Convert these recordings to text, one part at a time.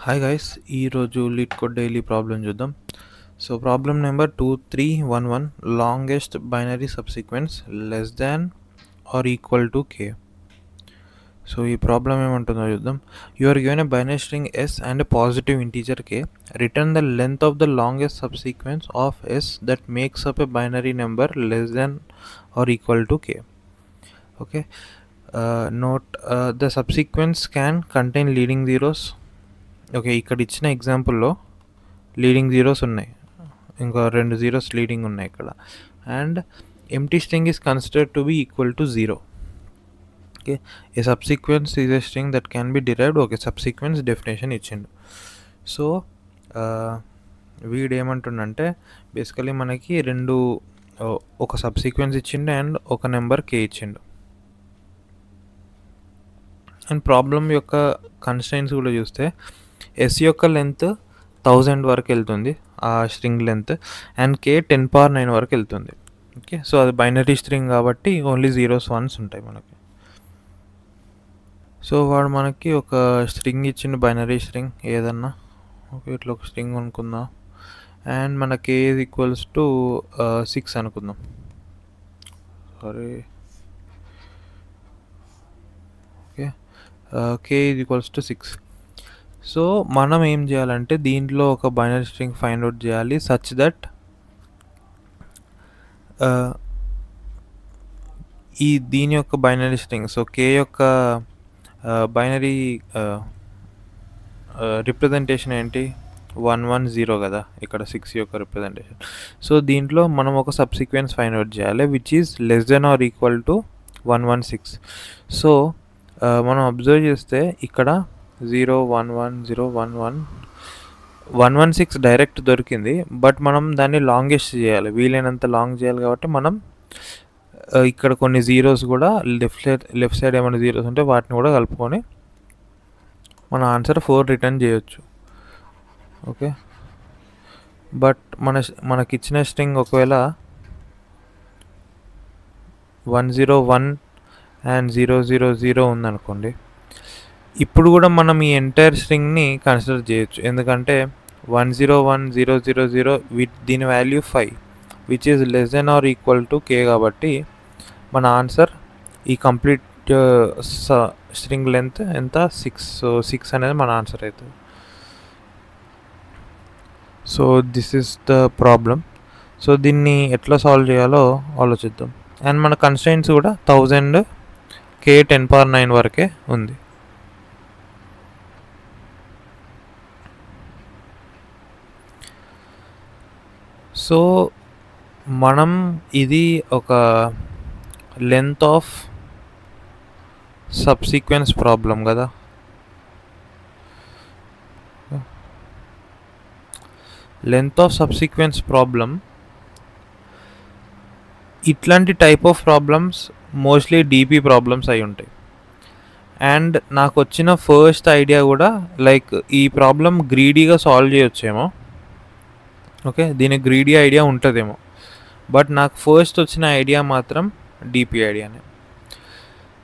Hi guys, ఈరోజు LeetCode daily problem చూద్దాం. So problem number 2311, longest binary subsequence less than or equal to K. So ఈ problem ఏమంటుందో చూద్దాం. You are given a binary string S and a positive integer K. Return the length of the longest subsequence of S that makes up a binary number less than or equal to K. Okay, note the subsequence can contain leading zeros. Okay, ఇక్కడ ఇచ్చిన ఎగ్జాంపుల్లో leading zeros ఉన్నాయి, ఇంకా 2 zeros leading ఉన్నాయి ఇక్కడ. And empty string is considered to be equal to 0. Okay, a subsequence is a string that can be derived. Okay, subsequence definition ఇచ్చిండు. So వీడు ఏమంటుండంటే basically మనకి ఒక సబ్సీక్వెన్స్ ఇచ్చిండు అండ్ ఒక నెంబర్ కే ఇచ్చిండు. అండ్ ప్రాబ్లం యొక్క కన్స్ట్రైన్స్ కూడా చూస్తే ఎస్ యొక్క లెంత్ 1000 వరకు వెళ్తుంది, ఆ స్ట్రింగ్ లెంత్, అండ్ కే 10⁻⁹ వరకు వెళ్తుంది. ఓకే, సో అది బైనరీ స్ట్రింగ్ కాబట్టి ఓన్లీ జీరోస్ వన్స్ ఉంటాయి మనకి. సో వాడు మనకి ఒక స్ట్రింగ్ ఇచ్చిండు, బైనరీ స్ట్రింగ్ ఏదన్నా. ఓకే, ఇట్లా ఒక స్ట్రింగ్ అనుకుందాం అండ్ మన కే ఈజ్ ఈక్వల్స్ టు 6 అనుకుందాం. Sorry, okay, K is equals to 6. So మనం ఏం చేయాలంటే దీంట్లో ఒక బైనరీ స్ట్రింగ్ ఫైండ్ అవుట్ చేయాలి సచ్ దట్ దీని యొక్క బైనరీ స్ట్రింగ్, సో కే యొక్క బైనరీ రిప్రజెంటేషన్ ఏంటి, 110 కదా, ఇక్కడ 6 యొక్క రిప్రజెంటేషన్. సో దీంట్లో మనం ఒక సబ్సీక్వెన్స్ ఫైండ్ అవుట్ చేయాలి which is less than or equal to 116. So మనం అబ్జర్వ్ చేస్తే ఇక్కడ 0 1 1 0 1 1 116 డైరెక్ట్ దొరికింది, బట్ మనం దాన్ని లాంగెస్ట్ చేయాలి, వీలైనంత లాంగ్ చేయాలి. కాబట్టి మనం ఇక్కడ కొన్ని జీరోస్ కూడా లెఫ్ట్ సైడ్ ఏమైనా జీరోస్ ఉంటే వాటిని కూడా కలుపుకొని మన ఆన్సర్ 4 రిటర్న్ చేయొచ్చు. ఓకే, బట్ మనకిచ్చిన స్ట్రింగ్ ఒకవేళ 101 అండ్ 000 ఉందనుకోండి, ఇప్పుడు కూడా మనం ఈ ఎంటైర్ స్ట్రింగ్ని కన్సిడర్ చేయొచ్చు, ఎందుకంటే 101 000 దీని value 5 which is less than or equal to K. కాబట్టి మన ఆన్సర్ ఈ కంప్లీట్ స్ట్రింగ్ లెంత్ ఎంత, 6. సో 6 అనేది మన ఆన్సర్ అవుతుంది. So this is the problem. So దీన్ని ఎట్లా సాల్వ్ చేయాలో ఆలోచిద్దాం. అండ్ మన కన్స్ట్రైంట్స్ కూడా 1000 కే 10⁻⁹ వరకే ఉంది. సో మనం ఇది ఒక లెంత్ ఆఫ్ సబ్సీక్వెన్స్ ప్రాబ్లం కదా. లెంత్ ఆఫ్ సబ్సీక్వెన్స్ ప్రాబ్లం, ఇట్లాంటి type of problems mostly DP problems అయి ఉంటాయి. అండ్ నాకు వచ్చిన ఫస్ట్ ఐడియా కూడా లైక్ ఈ ప్రాబ్లం గ్రీడీగా సాల్వ్ చేయొచ్చేమో. ఓకే, దీనికి గ్రీడీ ఐడియా ఉంటుందేమో, బట్ నాకు ఫస్ట్ వచ్చిన ఐడియా మాత్రం డీపీ ఐడియానే.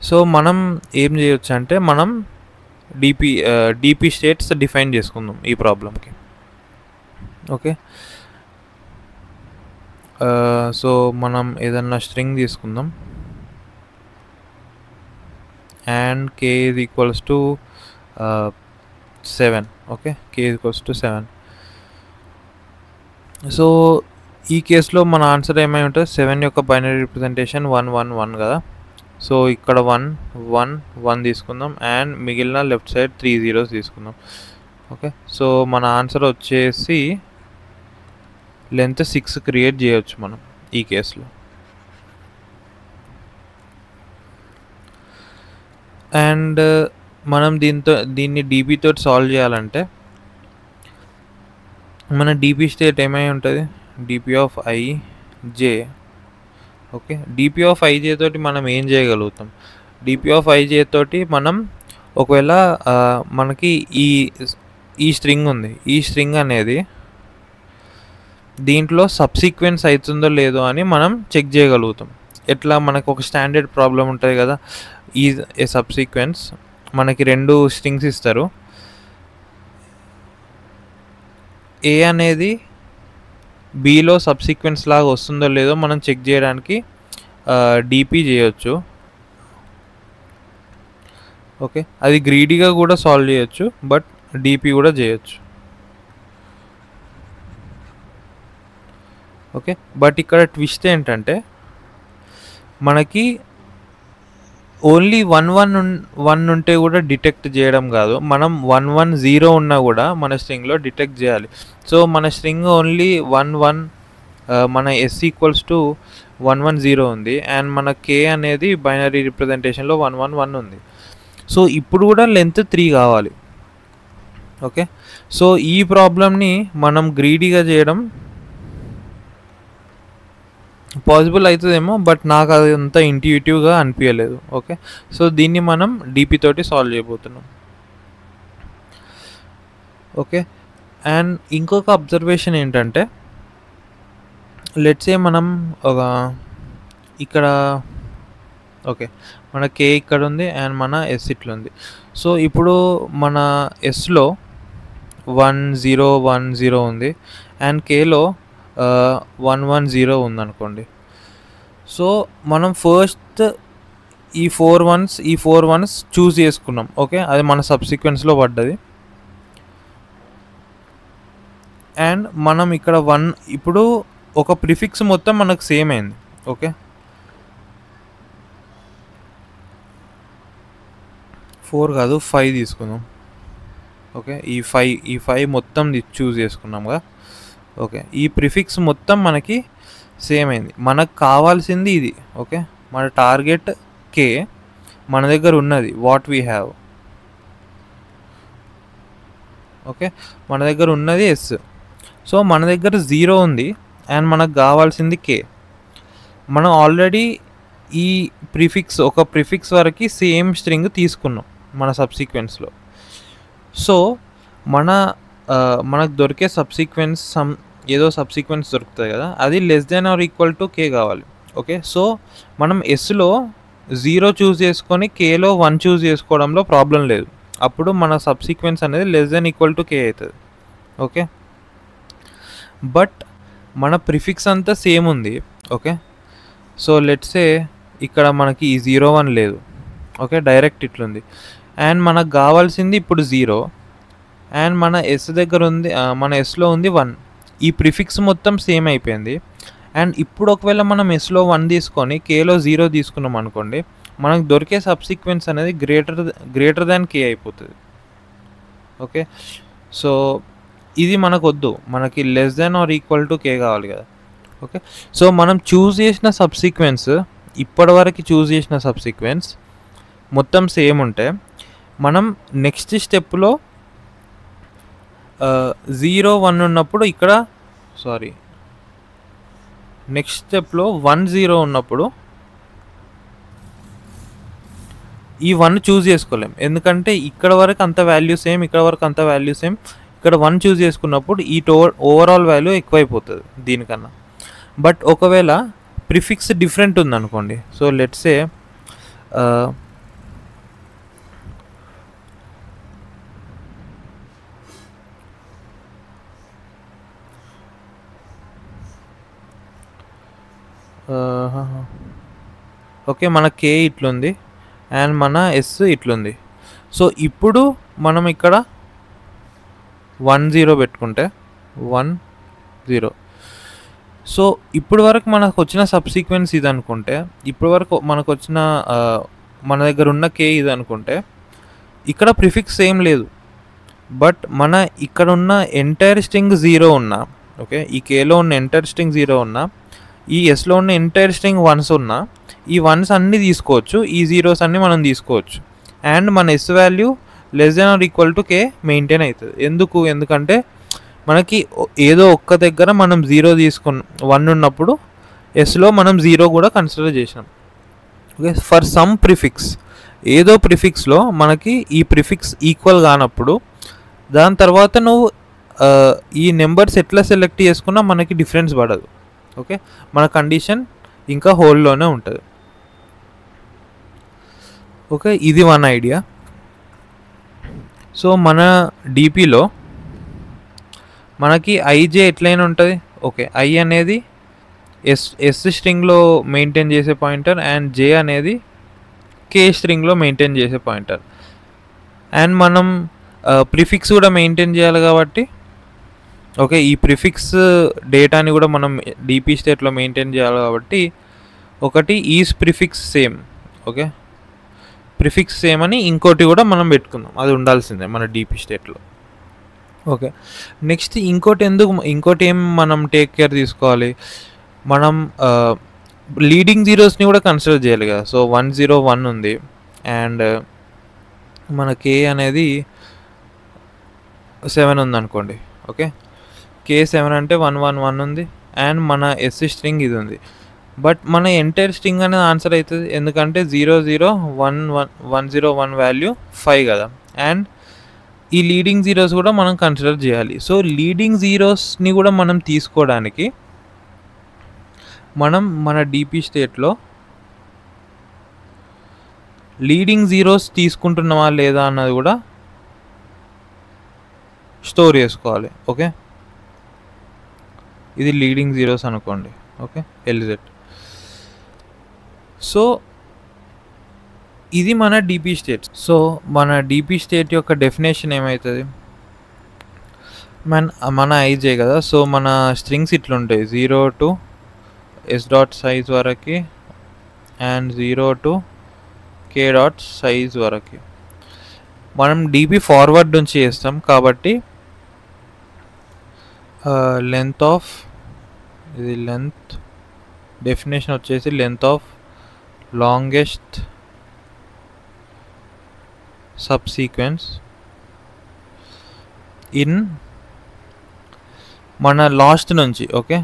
సో మనం ఏం చేయొచ్చు అంటే మనం డీపీ స్టేట్స్ డిఫైన్ చేసుకుందాం ఈ ప్రాబ్లంకి. ఓకే, సో మనం ఏదన్నా స్ట్రింగ్ తీసుకుందాం and K is equals to 7. Okay, K is equals to 7. So ఈ కేసులో మన ఆన్సర్ ఏమై ఉంటుంది, 7 యొక్క బైనరీ రిప్రజెంటేషన్ 111 కదా. సో ఇక్కడ 1 1 1 తీసుకుందాం అండ్ మిగిలిన లెఫ్ట్ సైడ్ 3 జీరోస్ తీసుకుందాం. ఓకే, సో మన ఆన్సర్ వచ్చేసి లెంత్ 6 క్రియేట్ చేయొచ్చు మనం ఈ కేసులో. అండ్ మనం దీన్ని డీపీతో సాల్వ్ చేయాలంటే మన డీపీ స్టేట్ ఏమై ఉంటుంది, DP of IJ. Okay, DP of IJ తోటి మనం ఏం చేయగలుగుతాం, డీపీ ఆఫ్ ఐజే తోటి మనం ఒకవేళ మనకి ఈ స్ట్రింగ్ ఉంది, ఈ స్ట్రింగ్ అనేది దీంట్లో సబ్సీక్వెన్స్ అవుతుందో లేదో అని మనం చెక్ చేయగలుగుతాం. ఎట్లా, మనకు ఒక స్టాండర్డ్ ప్రాబ్లం ఉంటుంది కదా, ఏ సబ్సీక్వెన్స్ మనకి 2 స్ట్రింగ్స్ ఇస్తారు, ఏ అనేది బీలో సబ్సీక్వెన్స్ లాగా వస్తుందో లేదో మనం చెక్ చేయడానికి డిపి చేయొచ్చు. ఓకే, అది గ్రీడీగా కూడా సాల్వ్ చేయొచ్చు, బట్ డిపి కూడా చేయొచ్చు. ఓకే, బట్ ఇక్కడ ట్విస్ట్ ఏంటంటే మనకి ఓన్లీ 1 ఉంటే కూడా డిటెక్ట్ చేయడం కాదు, మనం 110 ఉన్నా కూడా మన స్ట్రింగ్లో డిటెక్ట్ చేయాలి. సో మన స్ట్రింగ్ ఓన్లీ 11 మన ఎస్ ఈక్వల్స్ టు 110 ఉంది, అండ్ మన కే అనేది బైనరీ రిప్రజెంటేషన్లో 111 ఉంది. సో ఇప్పుడు కూడా లెంత్ 3 కావాలి. ఓకే, సో ఈ ప్రాబ్లమ్ని మనం గ్రీడీగా చేయడం పాసిబుల్ అవుతుందేమో, బట్ నాకు అది అంత ఇంట్యూటివ్గా అనిపించలేదు. ఓకే, సో దీన్ని మనం డిపి తోటి సాల్వ్ చేయబోతున్నాం. ఓకే, అండ్ ఇంకొక అబ్జర్వేషన్ ఏంటంటే లెట్స్ సే మనం ఒక ఇక్కడ ఓకే మన కే ఇక్కడ ఉంది అండ్ మన ఎస్ ఇట్లుంది. సో ఇప్పుడు మన ఎస్లో 1010 ఉంది అండ్ కేలో 110 ఉందనుకోండి. సో మనం ఫస్ట్ ఈ 4 వన్స్ చూస్ చేసుకున్నాం. ఓకే, అది మన సబ్సీక్వెన్స్లో పడ్డది. అండ్ మనం ఇక్కడ 1 ఇప్పుడు ఒక ప్రిఫిక్స్ మొత్తం మనకు సేమ్ అయింది. ఓకే, 4 కాదు 5 తీసుకుందాం. ఓకే, ఈ 5 మొత్తం చూస్ చేసుకున్నాం కదా. ఓకే, ఈ ప్రిఫిక్స్ మొత్తం మనకి సేమ్ అయింది. మనకు కావాల్సింది ఇది. ఓకే, మన టార్గెట్ కే, మన దగ్గర ఉన్నది వాట్ వీ హ్యావ్. ఓకే, మన దగ్గర ఉన్నది ఎస్. సో మన దగ్గర 0 ఉంది అండ్ మనకు కావాల్సింది కే. మనం ఆల్రెడీ ఈ ఒక ప్రిఫిక్స్ వరకు సేమ్ స్ట్రింగ్ తీసుకున్నాం మన సబ్సీక్వెన్స్లో. సో మనకు దొరికే సబ్సీక్వెన్స్ ఏదో సబ్సీక్వెన్స్ దొరుకుతుంది కదా, అది less than or equal to K కావాలి. ఓకే, సో మనం ఎస్లో 0 చూస్ చేసుకొని కేలో 1 చూస్ చేసుకోవడంలో ప్రాబ్లం లేదు. అప్పుడు మన సబ్సీక్వెన్స్ అనేది లెస్ దెన్ ఈక్వల్ టు కే అవుతుంది. ఓకే, బట్ మన ప్రిఫిక్స్ అంతా సేమ్ ఉంది. ఓకే, సో లెట్సే ఇక్కడ మనకి ఈ 01 లేదు. ఓకే, డైరెక్ట్ ఇట్లుంది అండ్ మనకు కావాల్సింది ఇప్పుడు 0 అండ్ మన ఎస్ దగ్గర ఉంది, మన ఎస్లో ఉంది 1. ఈ ప్రిఫిక్స్ మొత్తం సేమ్ అయిపోయింది. అండ్ ఇప్పుడు ఒకవేళ మనం ఎస్లో 1 తీసుకొని కేలో 0 తీసుకున్నాం అనుకోండి, మనకు దొరికే సబ్సీక్వెన్స్ అనేది గ్రేటర్ దాన్ కే అయిపోతుంది. ఓకే, సో ఇది మనకు వద్దు, మనకి less than or equal to K కావాలి కదా. ఓకే, సో మనం చూస్ చేసిన సబ్సీక్వెన్స్, ఇప్పటివరకు చూస్ చేసిన సబ్సీక్వెన్స్ మొత్తం సేమ్ ఉంటే మనం నెక్స్ట్ స్టెప్లో 0-1 ఉన్నప్పుడు ఇక్కడ నెక్స్ట్ స్టెప్లో 1-0 ఉన్నప్పుడు ఈ 1 చూస్ చేసుకోలేం, ఎందుకంటే ఇక్కడ వరకు అంత వాల్యూ సేమ్, ఇక్కడ వరకు అంత వాల్యూ సేమ్. ఇక్కడ 1 చూస్ చేసుకున్నప్పుడు ఈ ఓవరాల్ వాల్యూ ఎక్కువైపోతుంది దీనికన్నా. బట్ ఒకవేళ ప్రిఫిక్స్ డిఫరెంట్ ఉందనుకోండి, సో లెట్సే ఓకే, మన కే ఇట్లుంది అండ్ మన ఎస్ ఇట్లుంది. సో ఇప్పుడు మనం ఇక్కడ 1-0 పెట్టుకుంటే 1-0. సో ఇప్పుడు వరకు మనకు వచ్చిన సబ్సీక్వెన్స్ ఇది అనుకుంటే, ఇప్పుడు వరకు మనకు వచ్చిన మన దగ్గర ఉన్న కే ఇది అనుకుంటే, ఇక్కడ ప్రిఫిక్స్ ఏం లేదు, బట్ మన ఇక్కడ ఉన్న ఎంటైర్ స్ట్రింగ్ 0 ఉన్నా, ఓకే, ఈ కేలో ఉన్న ఎంటైర్ స్ట్రింగ్ 0 ఉన్నా, ఈ ఎస్లో ఉన్న ఎంటైర్ స్ట్రింగ్ 1s ఉన్నా, ఈ 1s అన్నీ తీసుకోవచ్చు, ఈ 0s అన్నీ మనం తీసుకోవచ్చు. అండ్ మన S value less than or equal to K maintain అవుతుంది. ఎందుకంటే మనకి ఏదో ఒక్క దగ్గర మనం 0 తీసుకున్న 1 ఉన్నప్పుడు ఎస్లో మనం 0 కూడా కన్సిడర్ చేసినాం. ఓకే, ఫర్ సమ్ ప్రిఫిక్స్, ఏదో ప్రిఫిక్స్లో మనకి ఈ ప్రిఫిక్స్ ఈక్వల్ కానప్పుడు దాని తర్వాత నువ్వు ఈ నెంబర్స్ ఎట్లా సెలెక్ట్ చేసుకున్నా మనకి డిఫరెన్స్ పడదు. ఓకే, మన కండిషన్ ఇంకా హోల్లోనే ఉంటుంది. ఓకే, ఇది వన్ ఐడియా. సో మన మనకి ఐజే ఎట్లయినా ఉంటుంది. ఓకే, ఐ అనేది ఎస్ స్ట్రింగ్లో మెయింటైన్ చేసే పాయింటర్ అండ్ జే అనేది కే స్ట్రింగ్లో మెయింటైన్ చేసే పాయింటర్. అండ్ మనం ప్రిఫిక్స్ కూడా మెయింటైన్ చేయాలి కాబట్టి ఓకే, ఈ ప్రిఫిక్స్ డేటాని కూడా మనం డిపి స్టేట్లో మెయింటైన్ చేయాలి కాబట్టి ఒకటి is prefix same. Okay, prefix same అని ఇంకోటి కూడా మనం పెట్టుకుందాం, అది ఉండాల్సిందే మన డిపి స్టేట్లో. ఓకే, నెక్స్ట్ ఇంకోటి ఏం మనం టేక్ కేర్ తీసుకోవాలి, మనం లీడింగ్ జీరోస్ని కూడా కన్సిడర్ చేయాలి కదా. సో 101 ఉంది అండ్ మన కే అనేది 7 ఉంది అనుకోండి. ఓకే, కే 7 అంటే 111 ఉంది అండ్ మన ఎస్ స్ట్రింగ్ ఇది ఉంది. బట్ మన ఎంటైర్ స్ట్రింగ్ అనేది ఆన్సర్ అవుతుంది, ఎందుకంటే 00101 వాల్యూ 5 కదా. అండ్ ఈ లీడింగ్ జీరోస్ కూడా మనం కన్సిడర్ చేయాలి. సో లీడింగ్ జీరోస్ని కూడా మనం తీసుకోవడానికి మనం మన డిపి స్టేట్లో లీడింగ్ జీరోస్ తీసుకుంటున్నామా లేదా అన్నది కూడా స్టోర్ చేసుకోవాలి. ఓకే, ఇది లీడింగ్ జీరోస్ అనుకోండి. Okay, LZ. సో ఇది మన డిపి స్టేట్. సో మన డిపి స్టేట్ యొక్క డెఫినేషన్ ఏమవుతుంది, మన ఐజే కదా. సో మన స్ట్రింగ్స్ ఇట్లుంటాయి 0 to s డాట్ సైజ్ వరకు and 0 to k dot size వరకు. మనం డిపి ఫార్వర్డ్ నుంచి చేస్తాం కాబట్టి లెంత్ ఆఫ్, ఇది లెంత్ డెఫినేషన్ వచ్చేసి length of longest subsequence in మన లాస్ట్ నుంచి. ఓకే,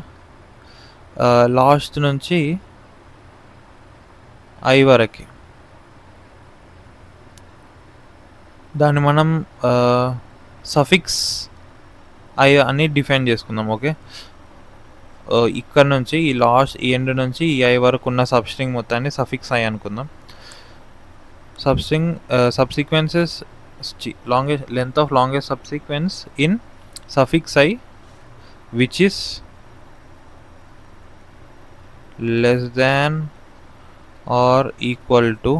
లాస్ట్ నుంచి ఐ వరకు దాన్ని మనం సఫిక్స్ ఐ అని డిఫైన్ చేసుకుందాం. ఓకే, ఇక్కడ నుంచి ఈ ఎండ్ నుంచి ఈ ఐ వరకు ఉన్న సబ్స్ట్రింగ్ మొత్తాన్ని సఫిక్స్ ఐ అనుకుందాం. subsequences length of longest subsequence in suffix I which is less than or equal to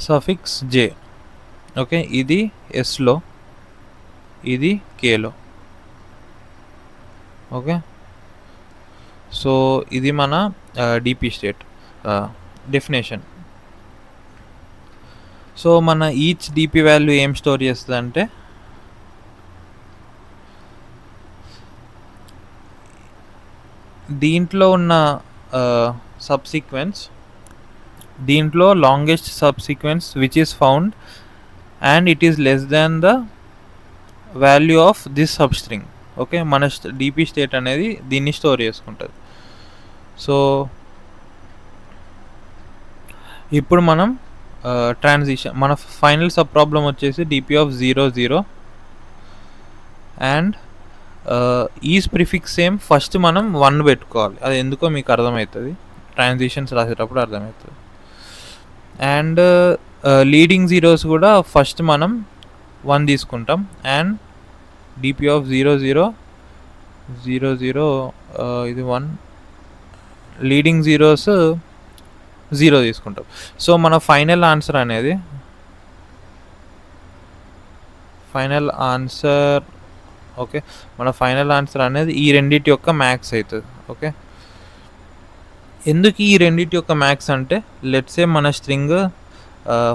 suffix j. Okay, ఇది s లో, ఇది k లో. ఓకే, సో ఇది మన డిపి స్టేట్ డెఫినేషన్. సో మన ఈచ్ డిపి వాల్యూ ఏం store చేస్తుంది అంటే దీంట్లో ఉన్న సబ్సీక్వెన్స్, దీంట్లో longest subsequence which is found and it is less than the value of this substring. Okay, మన డిపి స్టేట్ అనేది దీన్ని స్టోర్ చేసుకుంటుంది. సో ఇప్పుడు మనం ట్రాన్సిషన్, మన ఫైనల్ సబ్ ప్రాబ్లం వచ్చేసి DP of 0 and is prefix same. First మనం 1 పెట్టుకోవాలి, అది ఎందుకో మీకు అర్థమవుతుంది, ట్రాన్సిషన్స్ రాసేటప్పుడు అర్థమవుతుంది. అండ్ లీడింగ్ జీరోస్ కూడా ఫస్ట్ మనం 1 తీసుకుంటాం అండ్ డిపి ఆఫ్ 0 ఇది 1, లీడింగ్ జీరోస్ 0 తీసుకుంటాం. సో మన ఫైనల్ ఆన్సర్ అనేది ఓకే, మన ఫైనల్ ఆన్సర్ అనేది ఈ రెండిటి యొక్క మ్యాక్స్ అవుతుంది. ఓకే, ఎందుకు ఈ రెండిటి యొక్క మ్యాక్స్ అంటే లెట్స్ సే మన స్ట్రింగ్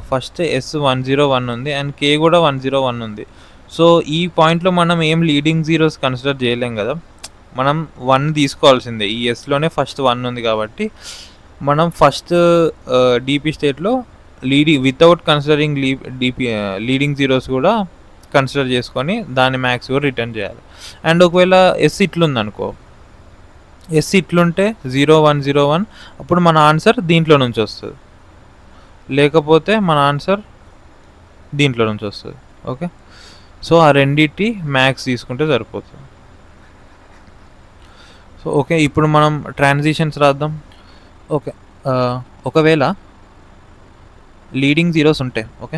ఫస్ట్ S101 ఉంది అండ్ K కూడా 101 ఉంది. సో ఈ పాయింట్లో మనం ఏం లీడింగ్ జీరోస్ కన్సిడర్ చేయలేం కదా, మనం 1 తీసుకోవాల్సిందే. ఈ ఎస్లోనే ఫస్ట్ 1 ఉంది కాబట్టి మనం ఫస్ట్ డిపి స్టేట్లో వితౌట్ కన్సిడరింగ్ లీడింగ్ జీరోస్ కూడా కన్సిడర్ చేసుకొని దాని మ్యాక్స్ కూడా రిటర్న్ చేయాలి. అండ్ ఒకవేళ ఎస్ ఇట్లుంది అనుకో, ఎస్ ఇట్లుంటే 0101, అప్పుడు మన ఆన్సర్ దీంట్లో నుంచి వస్తుంది, లేకపోతే మన ఆన్సర్ దీంట్లో నుంచి వస్తుంది. ఓకే, సో ఆ రెండింటి మ్యాక్స్ తీసుకుంటే సరిపోతుంది. సో ఓకే, ఇప్పుడు మనం ట్రాన్సిషన్స్ రాద్దాం. ఓకే, ఒకవేళ లీడింగ్ జీరోస్ ఉంటాయి, ఓకే,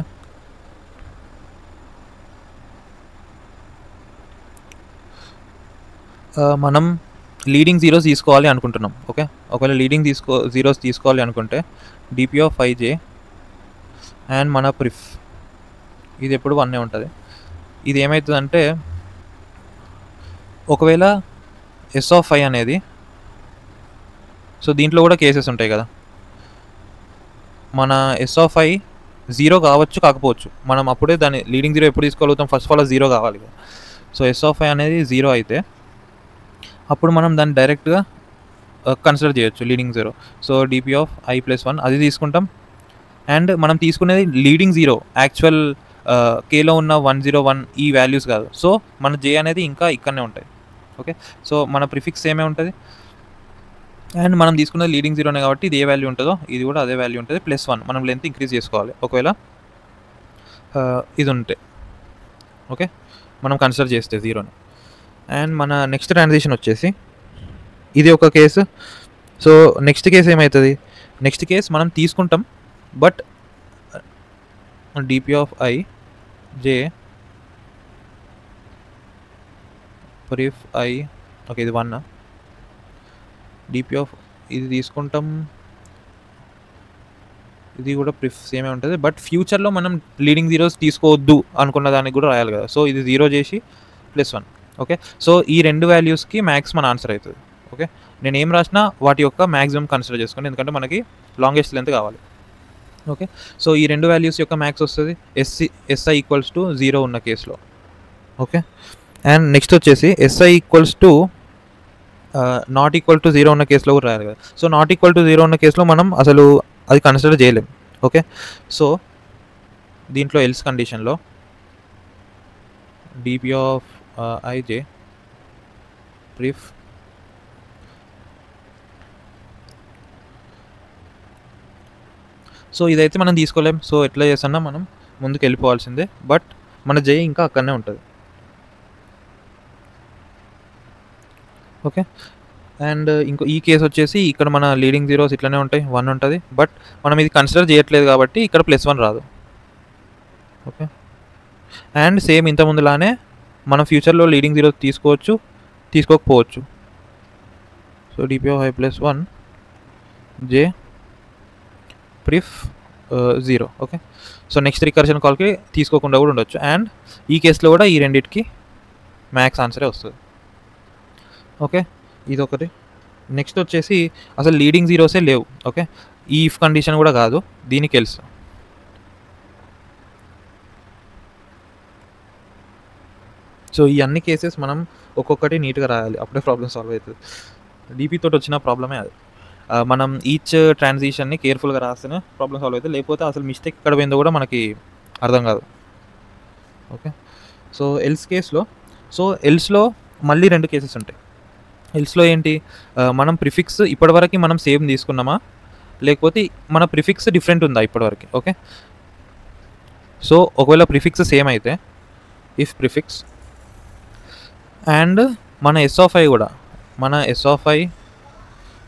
మనం లీడింగ్ జీరోస్ తీసుకోవాలి అనుకుంటున్నాం. ఓకే, ఒకవేళ లీడింగ్ జీరోస్ తీసుకోవాలి అనుకుంటే డిపి ఆఫ్ ఐజే అండ్ మన ప్రిఫ్ ఇది ఎప్పుడు 1 ఉంటుంది. ఇది ఏమవుతుందంటే ఒకవేళ ఎస్ ఆఫ్ ఐ అనేది, సో దీంట్లో కూడా కేసెస్ ఉంటాయి కదా, మన ఎస్ ఆఫ్ ఐ 0 కావచ్చు కాకపోవచ్చు, మనం అప్పుడే దాన్ని లీడింగ్ జీరో ఎప్పుడు తీసుకోగలుగుతాం, ఫస్ట్ ఆఫ్ ఆల్ 0 కావాలి కదా. సో ఎస్ ఆఫ్ ఐ అనేది 0 అయితే అప్పుడు మనం దాన్ని డైరెక్ట్గా కన్సిడర్ చేయొచ్చు leading zero. So DP of i+1 అది తీసుకుంటాం. అండ్ మనం తీసుకునేది లీడింగ్ జీరో, యాక్చువల్ కేలో ఉన్న 101 ఈ వాల్యూస్ కాదు. సో మన జే అనేది ఇంకా ఇక్కడనే ఉంటాయి. ఓకే, సో మన ప్రిఫిక్స్ సేమే ఉంటుంది అండ్ మనం తీసుకున్నది లీడింగ్ జీరోనే కాబట్టి ఇది ఏ వాల్యూ ఉంటుందో ఇది కూడా అదే వాల్యూ ఉంటుంది, +1. మనం లెంత్ ఇంక్రీజ్ చేసుకోవాలి ఒకవేళ ఇది ఉంటే. ఓకే, మనం కన్సిడర్ చేస్తే 0ని. అండ్ మన నెక్స్ట్ ట్రాన్సిషన్ వచ్చేసి ఇది ఒక కేసు. సో నెక్స్ట్ కేసు ఏమవుతుంది, నెక్స్ట్ కేసు మనం తీసుకుంటాం but DP of I J pref I, okay ఇది 1, డిపి ఆఫ్ ఇది తీసుకుంటాం, ఇది కూడా ప్రిఫ్ సేమే ఉంటుంది. బట్ ఫ్యూచర్లో మనం లీడింగ్ జీరోస్ తీసుకోవద్దు అనుకున్న దానికి కూడా రాయాలి కదా. సో ఇది 0 చేసి +1. ఓకే, సో ఈ రెండు వాల్యూస్కి మ్యాక్స్ మన ఆన్సర్ అవుతుంది. ఓకే, నేను ఏం రాసినా వాటి యొక్క మ్యాక్సిమం కన్సిడర్ చేసుకోండి, ఎందుకంటే మనకి లాంగెస్ట్ లెంత్ కావాలి. ఓకే, సో ఈ రెండు వాల్యూస్ యొక్క మ్యాక్స్ వస్తుంది ఎస్ఐ ఈక్వల్స్ టు 0 ఉన్న కేసులో. ఓకే, అండ్ నెక్స్ట్ వచ్చేసి SI equals to not equal to 0 ఉన్న కేసులో కూడా రాయాలి కదా. సో నాట్ ఈక్వల్ టు 0 ఉన్న కేసులో మనం అసలు అది కన్సిడర్ చేయలేం. ఓకే, సో దీంట్లో ఎల్స్ కండిషన్లో డిపి ఆఫ్ ఐజే ప్రిఫ్ సో ఇదైతే మనం తీసుకోలేం. సో ఎట్లా చేస్తున్నా మనం ముందుకు వెళ్ళిపోవాల్సిందే, బట్ మన జే ఇంకా అక్కడనే ఉంటుంది. ఓకే, అండ్ ఇంకో ఈ కేసు వచ్చేసి ఇక్కడ మన లీడింగ్ జీరోస్ ఇట్లనే ఉంటాయి, 1 ఉంటుంది, బట్ మనం ఇది కన్సిడర్ చేయట్లేదు కాబట్టి ఇక్కడ +1 రాదు. ఓకే, అండ్ సేమ్ ఇంతకుముందులానే మనం ఫ్యూచర్లో లీడింగ్ జీరో తీసుకోవచ్చు తీసుకోకపోవచ్చు. So DP of i+1 J pref 0. Okay, so next recursion కాల్కి తీసుకోకుండా కూడా ఉండొచ్చు. అండ్ ఈ కేసులో కూడా ఈ రెండింటికి మ్యాక్స్ ఆన్సరే వస్తుంది. ఓకే, ఇదొకటి. నెక్స్ట్ వచ్చేసి అసలు లీడింగ్ జీరోసే లేవు. ఓకే, ఈ ఇఫ్ కండిషన్ కూడా కాదు, దీనికి తెలుసు. సో ఈ అన్ని కేసెస్ మనం ఒక్కొక్కటి నీట్గా రాయాలి, అప్పుడే ప్రాబ్లమ్ సాల్వ్ అవుతుంది. డిపి తోటి వచ్చిన ప్రాబ్లమే అది. మనం ఈచ్ ట్రాన్సిషన్ని కేర్ఫుల్గా రాస్తేనే ప్రాబ్లమ్ సాల్వ్ అవుతుంది, లేకపోతే అసలు మిస్టేక్ ఎక్కడ పోయిందో కూడా మనకి అర్థం కాదు. ఓకే, సో ఎల్స్ కేసులో, సో ఎల్స్లో మళ్ళీ 2 కేసెస్ ఉంటాయి. ఎల్స్లో ఏంటి, మనం ప్రిఫిక్స్ ఇప్పటివరకు మనం సేమ్ తీసుకున్నామా లేకపోతే మన ప్రిఫిక్స్ డిఫరెంట్ ఉందా ఇప్పటివరకు. ఓకే, సో ఒకవేళ ప్రిఫిక్స్ సేమ్ అయితే ఇఫ్ ప్రిఫిక్స్ అండ్ మన ఎస్ ఆఫ్ ఐ కూడా, మన ఎస్ ఆఫ్ ఐ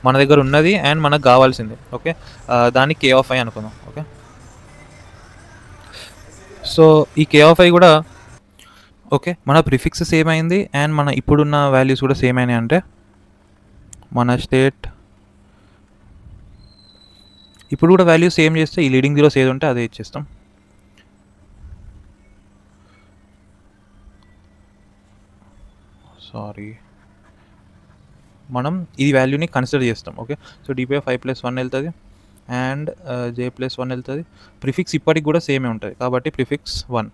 మన దగ్గర ఉన్నది అండ్ మనకు కావాల్సింది. ఓకే, దాన్ని కే ఆఫ్ ఐ అనుకుందాం. ఓకే, సో ఈ కే ఆఫ్ ఐ కూడా ఓకే మన ప్రిఫిక్స్ సేమ్ అయింది అండ్ మన ఇప్పుడున్న వాల్యూస్ కూడా సేమ్ అయినాయి అంటే మన స్టేట్ ఇప్పుడు కూడా వాల్యూస్ సేమ్ చేస్తే ఈ లీడింగ్ జీరోస్ ఏది ఉంటే అదే ఇచ్చేస్తాం. సారీ, మనం ఈ వాల్యూని కన్సిడర్ చేస్తాం. Okay, so DP of i+1 వెళ్తుంది అండ్ j+1 వెళ్తుంది. ప్రిఫిక్స్ ఇప్పటికి కూడా సేమే ఉంటుంది కాబట్టి ప్రిఫిక్స్ 1.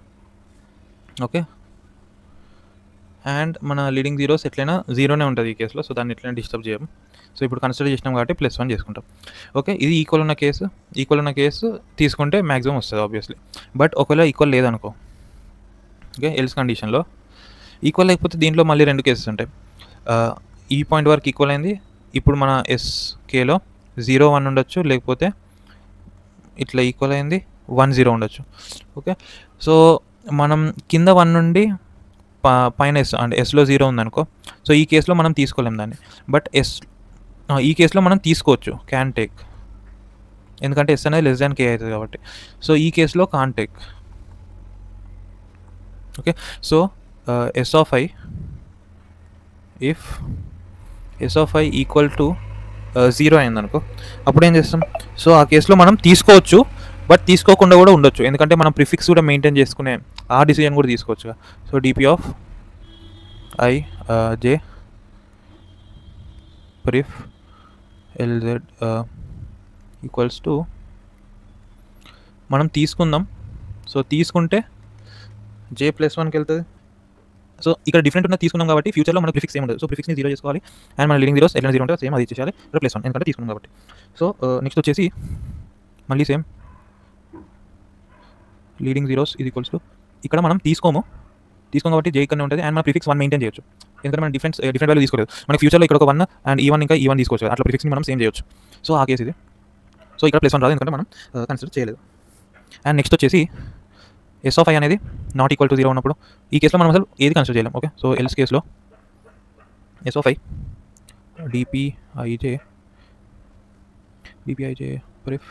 ఓకే, అండ్ మన లీడింగ్ జీరోస్ ఎట్లయినా 0నే ఉంటుంది ఈ కేసులో, సో దాన్ని ఎట్లయినా డిస్టర్బ్ చేయము. సో ఇప్పుడు కన్సిడర్ చేసినాం కాబట్టి +1 చేసుకుంటాం. ఓకే, ఇది ఈక్వల్ ఉన్న కేసు తీసుకుంటే మ్యాక్సిమం వస్తుంది ఆబ్వియస్లీ. బట్ ఒకవేళ ఈక్వల్ లేదనుకో, ఓకే ఎల్స్ కండిషన్లో ఈక్వల్ లేకపోతే దీంట్లో మళ్ళీ 2 కేసెస్ ఉంటాయి. ఈ పాయింట్ వరకు ఈక్వల్ అయింది, ఇప్పుడు మన ఎస్కేలో 0-1 ఉండొచ్చు, లేకపోతే ఇట్లా ఈక్వల్ అయింది 1-0 ఉండొచ్చు. ఓకే, సో మనం కింద 1 నుండి పైన ఎస్ అంటే ఎస్లో 0 ఉందనుకో, సో ఈ కేసులో మనం తీసుకోలేం దాన్ని. బట్ ఈ కేసులో మనం తీసుకోవచ్చు, క్యాన్ టేక్, ఎందుకంటే ఎస్ అనేది లెస్ దాన్ కే అవుతుంది కాబట్టి. సో ఈ కేసులో can take. Okay, so S of I if S of I equal to 0 అయిందనుకో, అప్పుడు ఏం చేస్తాం? సో ఆ కేసులో మనం తీసుకోవచ్చు, బట్ తీసుకోకుండా కూడా ఉండొచ్చు, ఎందుకంటే మనం ప్రిఫిక్స్ కూడా మెయింటైన్ చేసుకునే ఆ డిసిజన్ కూడా తీసుకోవచ్చు. So DP of I J pref LZ equals to మనం తీసుకుందాం. సో తీసుకుంటే J+1కి వెళ్తుంది. సో ఇక్కడ డిఫరెంట్ ఉన్న తీసుకున్నాం కాబట్టి ఫ్యూచర్లో మనకు ప్రిఫిక్స్ ఏం ఉండదు. సో ప్రిఫిక్స్ని 0 చేసుకోవాలి, అండ్ మన లీడింగ్ జీరోస్ ఎట్లా 0 ఉంటే సేమ్ అది ఇచ్చేయాలి, +1 ఎందుకంటే తీసుకున్నాం కాబట్టి. సో నెక్స్ట్ వచ్చేసి మళ్ళీ సేమ్ లీడింగ్ జీరోస్ ఇది ఈక్వల్స్ టు, ఇక్కడ మనం తీసుకోం కాబట్టి J ఇక్కడనే ఉంటుంది, అండ్ మన ప్రిఫిక్స్ 1 మెయింటైన్ చేయొచ్చు, ఎందుకంటే మనం డిఫరెంట్ వాల్యూ తీసుకోలేదు. మనకి ఫ్యూచర్లో ఇక్కడ ఒక 1 అండ్ ఈ 1 ఇంకా ఈ 1 తీసుకోవచ్చు, అట్లా ప్రిఫిక్స్ని మనం సేమ్ చేయొచ్చు. సో ఆ కేసు ఇది. సో ఇక్కడ +1 రాదు, ఎందుకంటే మనం కన్సిడర్ చేయలేదు. అండ్ నెక్స్ట్ వచ్చేసి ఎస్ ఆఫ్ ఐ అనేది నాట్ ఈక్వల్ టు 0 ఉన్నప్పుడు ఈ కేసులో మనం అసలు ఏది కన్సిడర్ చేయలేం. ఓకే, సో ఎల్స్ కేసులో S of I DP I J pref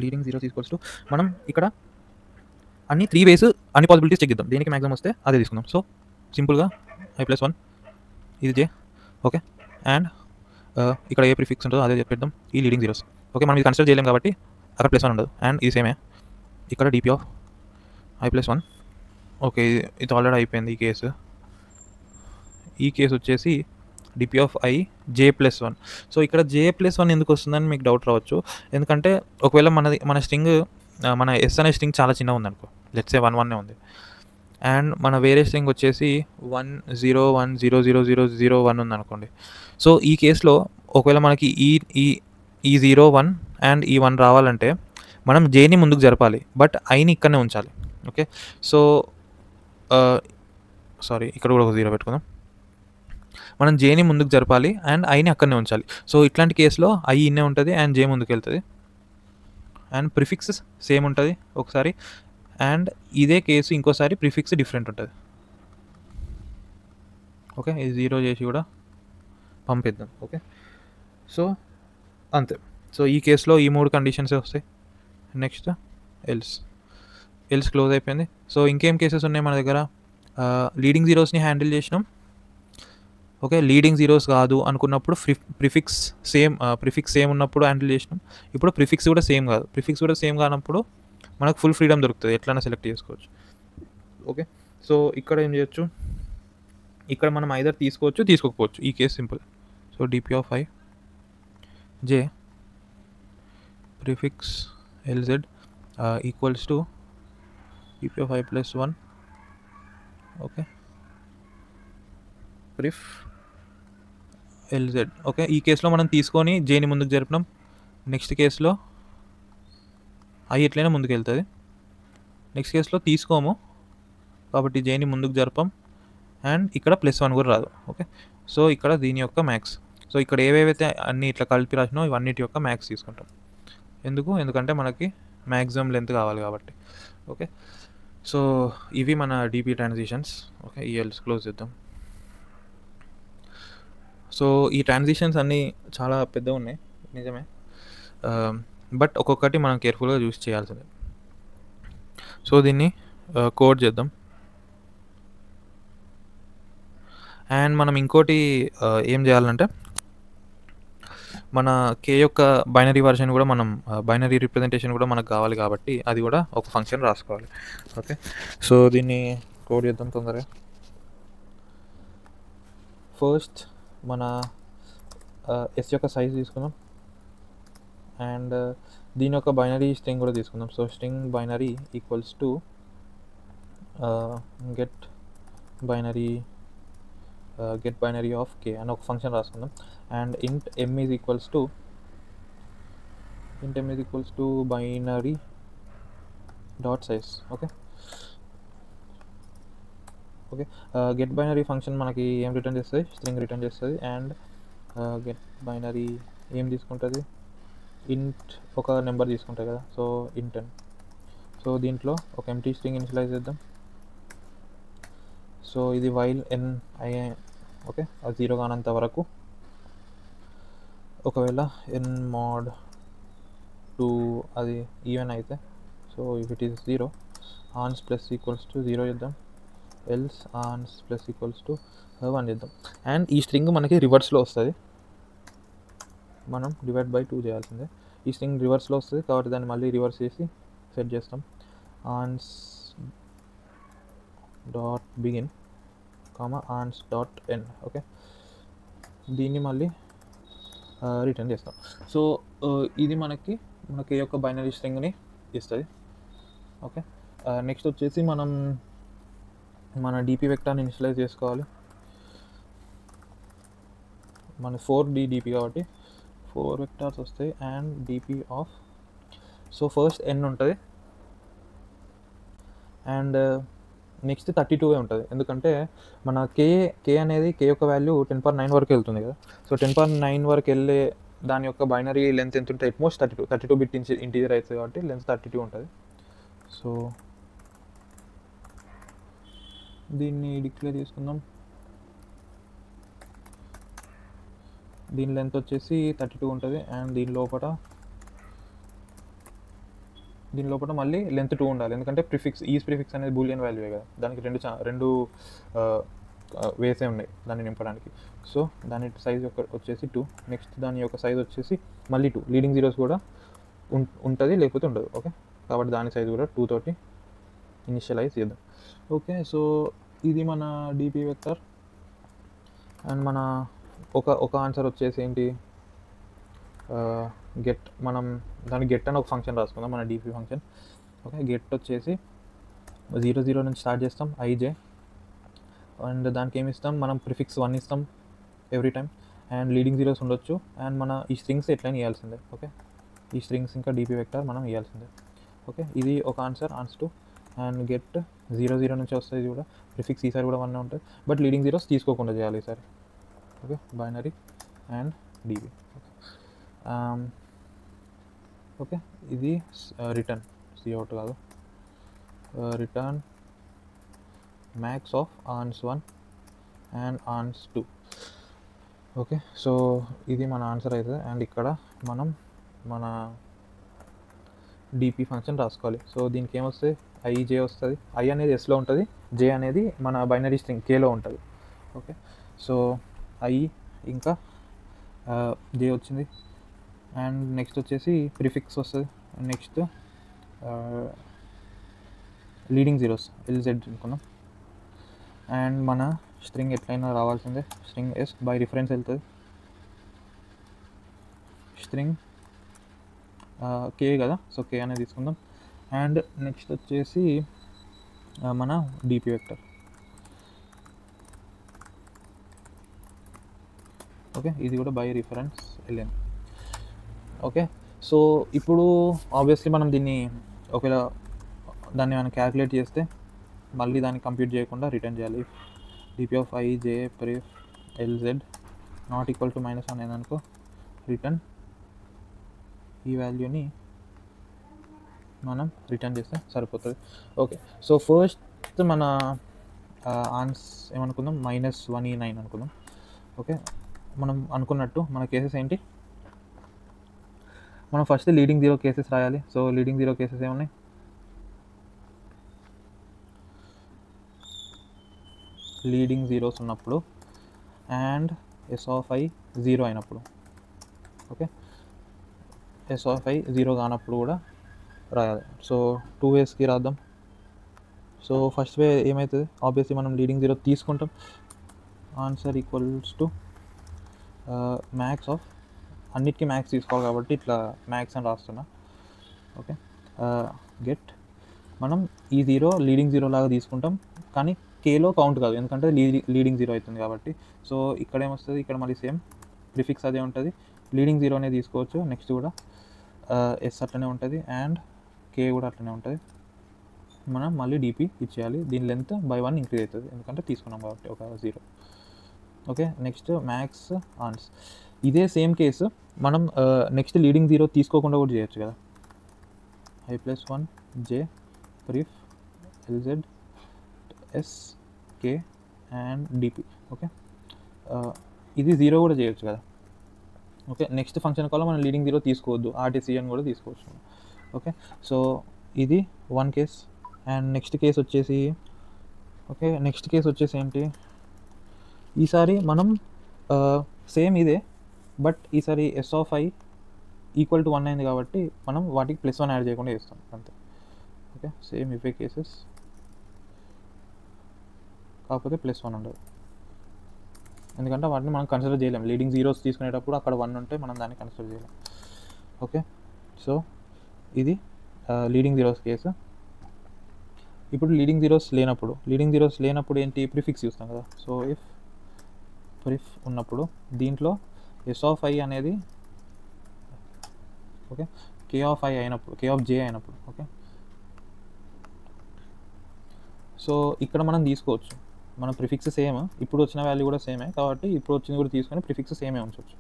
leading zeros equals to, మనం ఇక్కడ అన్ని 3 వేస్ అన్ని పాసిబిలిటీస్ చెక్ చేద్దాం, దేనికి మ్యాక్సిమం వస్తే అదే తీసుకుందాం. సో సింపుల్గా I+1 ఇది J, ఓకే, అండ్ ఇక్కడ ఏ ప్రిఫిక్స్ ఉంటుందో అదే చెప్పేద్దాం, ఈ లీడింగ్ జీరోస్. ఓకే, మనం ఇది కన్సిడర్ చేయలేం కాబట్టి అక్కడ +1 ఉండదు, అండ్ ఇది సేమే ఇక్కడ డిపి ఆఫ్ I+1. ఓకే, ఇది ఆల్రెడీ అయిపోయింది ఈ కేసు వచ్చేసి DP of I J+1. So ఇక్కడ J+1 ఎందుకు వస్తుందని మీకు డౌట్ రావచ్చు, ఎందుకంటే ఒకవేళ మన స్ట్రింగ్ మన ఎస్ అనే స్ట్రింగ్ చాలా చిన్నగా ఉందనుకో, లెట్స్ సే 1 ఉంది, అండ్ మన వేరే స్ట్రింగ్ వచ్చేసి 101000001 ఉందనుకోండి. సో ఈ కేసులో ఒకవేళ మనకి ఈ 01 అండ్ ఈ 1 రావాలంటే మనం జేని ముందుకు జరపాలి, బట్ ఐని ఇక్కడనే ఉంచాలి. ఓకే, సో సారీ ఇక్కడ కూడా ఒక 0 పెట్టుకుందాం. మనం జేని ముందుకు జరపాలి అండ్ ఐని అక్కడనే ఉంచాలి. సో ఇట్లాంటి కేసులో ఐ ఇన్నే ఉంటుంది అండ్ జే ముందుకు వెళ్తుంది, అండ్ ప్రిఫిక్స్ సేమ్ ఉంటుంది ఒకసారి, అండ్ ఇదే కేసు ఇంకోసారి ప్రిఫిక్స్ డిఫరెంట్ ఉంటుంది. ఓకే, ఇది 0 చేసి కూడా పంపిద్దాం. ఓకే, సో అంతే. సో ఈ కేసులో ఈ 3 కండిషన్స్ వస్తాయి. నెక్స్ట్ ఎల్స్ క్లోజ్ అయిపోయింది. సో ఇంకేం కేసెస్ ఉన్నాయి మన దగ్గర? లీడింగ్ జీరోస్ని హ్యాండిల్ చేసినాం. ఓకే, లీడింగ్ జీరోస్ కాదు అనుకున్నప్పుడు ప్రిఫిక్స్ సేమ్ ఉన్నప్పుడు హ్యాండిల్ చేసినాం. ఇప్పుడు ప్రిఫిక్స్ కూడా సేమ్ కానప్పుడు మనకు ఫుల్ ఫ్రీడమ్ దొరుకుతుంది, ఎట్లైనా సెలెక్ట్ చేసుకోవచ్చు. ఓకే, సో ఇక్కడ ఏం చేయొచ్చు, ఇక్కడ మనం ఐదర్ తీసుకోవచ్చు తీసుకోకపోవచ్చు, ఈ case simple. So DP of I J prefix LZ equals to DP of I+1. Okay, pref LZ. Okay, ఈ కేసులో మనం తీసుకొని జేని ముందుకు జరిపినాం. నెక్స్ట్ కేసులో ఐ ఎట్లయినా ముందుకు వెళ్తుంది. నెక్స్ట్ కేసులో తీసుకోము కాబట్టి జేని ముందుకు జరపం, అండ్ ఇక్కడ +1 కూడా రాదు. ఓకే, సో ఇక్కడ దీని యొక్క మ్యాక్స్. సో ఇక్కడ ఏవేవైతే అన్ని ఇట్లా కలిపి రాసినో ఇవన్నిటి యొక్క మ్యాక్స్ తీసుకుంటాం. ఎందుకంటే మనకి మ్యాక్సిమం లెంత్ కావాలి కాబట్టి. ఓకే, సో ఇవి మన డిపి ట్రాన్సిషన్స్. ఓకే, ఈ ఎల్స్ క్లోజ్ చేద్దాం. సో ఈ ట్రాన్సిషన్స్ అన్నీ చాలా పెద్దగా ఉన్నాయి నిజమే, బట్ ఒక్కొక్కటి మనం కేర్ఫుల్గా చూస్ చేయాల్సిందే. సో దీన్ని కోడ్ చేద్దాం. అండ్ మనం ఇంకోటి ఏం చేయాలంటే, మన కే యొక్క బైనరీ వర్షన్ కూడా మనం బైనరీ రిప్రజెంటేషన్ కూడా మనకు కావాలి కాబట్టి అది కూడా ఒక ఫంక్షన్ రాసుకోవాలి. ఓకే, సో దీన్ని కోడ్ చేద్దాం తొందరగా. ఫస్ట్ మన ఎస్ యొక్క సైజ్ తీసుకుందాం, అండ్ దీని యొక్క బైనరీ స్ట్రింగ్ కూడా తీసుకుందాం. So string binary equals to get binary of K అని ఒక ఫంక్షన్ రాసుకుందాం. And int m is equals to binary dot size. Okay, get binary function మనకి ఏం రిటర్న్ చేస్తుంది? స్ట్రింగ్ రిటర్న్ చేస్తుంది. అండ్ గెట్ బైనరీ ఏం తీసుకుంటుంది? ఇంట్ ఒక నెంబర్ తీసుకుంటుంది కదా, సో int n. సో దీంట్లో ఒక ఎంప్టీ స్ట్రింగ్ ఇనిషియలైజ్ చేద్దాం. సో ఇది వైల్ n ఓకే, అది 0 కానంత వరకు. ఒకవేళ n mod 2 అది ఈవెన్ అయితే, so if it is 0 ans plus equals to 0 చేద్దాం. Else ans plus equals to 1 చేద్దాం. అండ్ ఈ స్ట్రింగ్ మనకి రివర్స్లో వస్తుంది, మనం డివైడ్ బై 2 చేయాల్సిందే. ఈ స్ట్రింగ్ రివర్స్లో వస్తుంది కాబట్టి దాన్ని మళ్ళీ రివర్స్ చేసి సెట్ చేస్తాం. Ans dot begin ans dot end. Okay, దీన్ని మళ్ళీ రిటర్న్ చేస్తాం. సో ఇది మనకి యొక్క బైనరీ స్ట్రింగ్ని ఇస్తుంది. ఓకే, నెక్స్ట్ వచ్చేసి మనం మన డిపి వెక్టార్ని ఇనిషియలైజ్ చేసుకోవాలి. మన 4D డిపి కాబట్టి 4 వెక్టార్స్ వస్తాయి and DP of. So first n ఉంటుంది అండ్ నెక్స్ట్ 32 ఉంటుంది, ఎందుకంటే మన k అనేది k యొక్క వాల్యూ 10⁹ వరకు వెళ్తుంది కదా. సో 10⁹ వరకు వెళ్ళే దాని యొక్క బైనరీ లెంత్ ఎంత ఉంటుంది? అట్మోస్ట్ 32 బిట్ ఇంటీజర్ అవుతుంది కాబట్టి లెంత్ 32 ఉంటుంది. సో దీన్ని డిక్లేర్ చేసుకుందాం. దీని లెంత్ వచ్చేసి 32 ఉంటుంది అండ్ దీని లోపల మళ్ళీ లెంత్ 2 ఉండాలి, ఎందుకంటే ఈజ్ ప్రిఫిక్స్ అనేది బూలియన్ వాల్యూ కదా, దానికి రెండు వేసే ఉన్నాయి దాన్ని నింపడానికి. సో దాని సైజ్ వచ్చేసి 2. నెక్స్ట్ దాని యొక్క సైజ్ వచ్చేసి మళ్ళీ 2. లీడింగ్ జీరోస్ కూడా ఉంటుంది లేకపోతే ఉండదు. ఓకే, కాబట్టి దాని సైజ్ కూడా 2 తోటి ఇనిషియలైజ్ చేద్దాం. ఓకే, సో ఇది మన డిపి వెక్టర్ అండ్ మన ఒక ఆన్సర్ వచ్చేసి ఏంటి, గెట్. మనం దాన్ని గెట్ అని ఒక ఫంక్షన్ రాసుకుందాం, మన డిపి ఫంక్షన్. ఓకే, గెట్ వచ్చేసి 0 నుంచి స్టార్ట్ చేస్తాం ఐజే అండ్ దానికి ఏమి ఇస్తాం, మనం ప్రిఫిక్స్ 1 ఇస్తాం every time and leading zeros ఉండొచ్చు అండ్ మన ఈ స్ట్రింగ్స్ ఎట్లయినా ఇవ్వాల్సిందే. ఓకే, ఈ స్ట్రింగ్స్ ఇంకా డిపి వెక్టర్ మనం ఇవ్వాల్సిందే. ఓకే, ఇది ఒక ఆన్సర్ 2 అండ్ గెట్ 0 నుంచి వస్తుంది కూడా, ప్రిఫిక్స్ ఈసారి కూడా 1 ఉంటుంది బట్ లీడింగ్ జీరోస్ తీసుకోకుండా చేయాలి ఈసారి. Okay, binary and DP. Okay, ఇది రిటర్న్ C/out కాదు, return max of ans 1 and ans 2. Okay, so ఇది మన ఆన్సర్ అవుతుంది అండ్ ఇక్కడ మనం మన డిపి ఫంక్షన్ రాసుకోవాలి. సో దీనికి ఏమొస్తుంది, ఐజే వస్తుంది. ఐ అనేది ఎస్లో ఉంటుంది, జే అనేది మన బైనరీ స్ట్రింగ్ కేలో ఉంటుంది. ఓకే, సో ఐ ఇంకా జే వచ్చింది అండ్ నెక్స్ట్ వచ్చేసి ప్రిఫిక్స్ వస్తుంది. నెక్స్ట్ లీడింగ్ జీరోస్ ఎల్జెడ్ అనుకున్నాం అండ్ మన స్ట్రింగ్ ఎట్లయినా రావాల్సిందే, స్ట్రింగ్ ఎస్ బై రిఫరెన్స్ వెళ్తుంది. స్ట్రింగ్ కే కదా, సో కే అనేది తీసుకుందాం అండ్ నెక్స్ట్ వచ్చేసి మన డిపి వెక్టర్. ఓకే, ఇది కూడా బై రిఫరెన్స్ వెళ్ళింది. ఓకే, సో ఇప్పుడు ఆబ్వియస్లీ మనం దీన్ని ఒకవేళ దాన్ని మనం క్యాలిక్యులేట్ చేస్తే మళ్ళీ దాన్ని కంప్యూట్ చేయకుండా రిటర్న్ చేయాలి. DP of I J pref LZ not equal to -1 అయిందనుకో, రిటర్న్ ఈ వాల్యూని మనం రిటర్న్ చేస్తే సరిపోతుంది. ఓకే, సో ఫస్ట్ మన ఆన్స్ ఏమనుకుందాం, -1E9 అనుకుందాం. ఓకే, మనం అనుకున్నట్టు మన కేసెస్ ఏంటి, మనం ఫస్ట్ లీడింగ్ జీరో కేసెస్ రాయాలి. సో లీడింగ్ జీరో కేసెస్ ఏమున్నాయి, లీడింగ్ జీరోస్ ఉన్నప్పుడు అండ్ S/i 0 అయినప్పుడు. ఓకే, S/i 0 కానప్పుడు కూడా రాయాలి. సో 2 వేస్కి రాద్దాం. సో ఫస్ట్ వే ఏమవుతుంది, ఆబ్వియస్లీ మనం లీడింగ్ జీరో తీసుకుంటాం, answer equals to max of, అన్నిటికీ మ్యాక్స్ తీసుకోవాలి కాబట్టి ఇట్లా మ్యాక్స్ అని రాస్తున్నా. ఓకే, గెట్ మనం ఈ 0 లీడింగ్ జీరో లాగా తీసుకుంటాం కానీ కేలో కౌంట్ కాదు, ఎందుకంటే లీడింగ్ జీరో అవుతుంది కాబట్టి. సో ఇక్కడ ఏమొస్తుంది, ఇక్కడ మళ్ళీ సేమ్ ప్రిఫిక్స్ అదే ఉంటుంది, లీడింగ్ జీరో అనేది తీసుకోవచ్చు. నెక్స్ట్ కూడా ఎస్ అట్లనే ఉంటుంది అండ్ కే కూడా అట్లనే ఉంటుంది. మనం మళ్ళీ డిపి ఇచ్చేయాలి, దీని లెంత్ బై 1 ఇంక్రీజ్ అవుతుంది ఎందుకంటే తీసుకున్నాం కాబట్టి ఒక 0. ఓకే, నెక్స్ట్ మ్యాక్స్ ఆన్స్, ఇదే సేమ్ కేసు మనం నెక్స్ట్ లీడింగ్ జీరో తీసుకోకుండా కూడా చేయొచ్చు కదా. i+1 J pref LZ S K and DP. Okay, ఇది 0 కూడా చేయొచ్చు కదా. ఓకే, నెక్స్ట్ ఫంక్షన్ కాల్లో మనం లీడింగ్ జీరో తీసుకోవద్దు, ఆర్టీసీఎన్ కూడా తీసుకోవచ్చు. ఓకే, సో ఇది 1 కేస్ అండ్ నెక్స్ట్ కేస్ వచ్చేసి ఓకే, నెక్స్ట్ కేసు వచ్చేసి ఏంటి, ఈసారి మనం సేమ్ ఇదే, బట్ ఈసారి S of I equal to 1 అయింది కాబట్టి మనం వాటికి +1 యాడ్ చేయకుండా చేస్తాం అంతే. ఓకే, సేమ్ ఇవే కేసెస్, కాకపోతే +1 ఉండదు, ఎందుకంటే వాటిని మనం కన్సిడర్ చేయలేం. లీడింగ్ జీరోస్ తీసుకునేటప్పుడు అక్కడ 1 ఉంటే మనం దాన్ని కన్సిడర్ చేయలేం. ఓకే, సో ఇది లీడింగ్ జీరోస్ కేసు. ఇప్పుడు లీడింగ్ జీరోస్ లేనప్పుడు ఏంటి, ప్రిఫిక్స్ చూస్తాం కదా. సో ఇఫ్ ప్రిఫ్ ఉన్నప్పుడు దీంట్లో ఎస్ ఆఫ్ ఐ అనేది ఓకే కే ఆఫ్ ఐ అయినప్పుడు, కే ఆఫ్ జే అయినప్పుడు. ఓకే, సో ఇక్కడ మనం తీసుకోవచ్చు, మన ప్రిఫిక్స్ సేమ్, ఇప్పుడు వచ్చిన వాల్యూ కూడా సేమే కాబట్టి ఇప్పుడు వచ్చింది కూడా తీసుకొని ప్రిఫిక్స్ సేమే ఉంచవచ్చు.